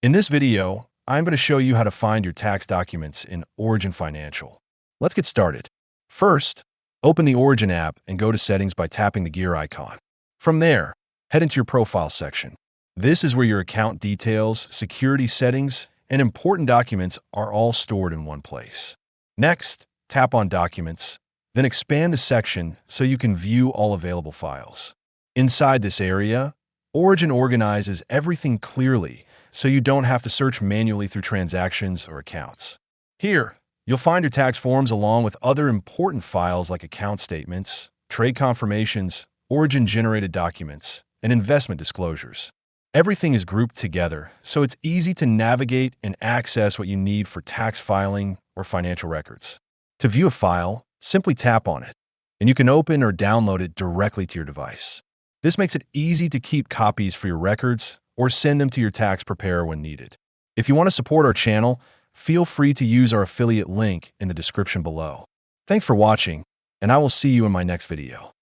In this video, I'm going to show you how to find your tax documents in Origin Financial. Let's get started. First, open the Origin app and go to Settings by tapping the gear icon. From there, head into your Profile section. This is where your account details, security settings, and important documents are all stored in one place. Next, tap on Documents, then expand the section so you can view all available files. Inside this area, Origin organizes everything clearly, so you don't have to search manually through transactions or accounts. Here, you'll find your tax forms along with other important files like account statements, trade confirmations, Origin-generated documents, and investment disclosures. Everything is grouped together, so it's easy to navigate and access what you need for tax filing or financial records. To view a file, simply tap on it, and you can open or download it directly to your device. This makes it easy to keep copies for your records or send them to your tax preparer when needed. If you want to support our channel, feel free to use our affiliate link in the description below. Thanks for watching, and I will see you in my next video.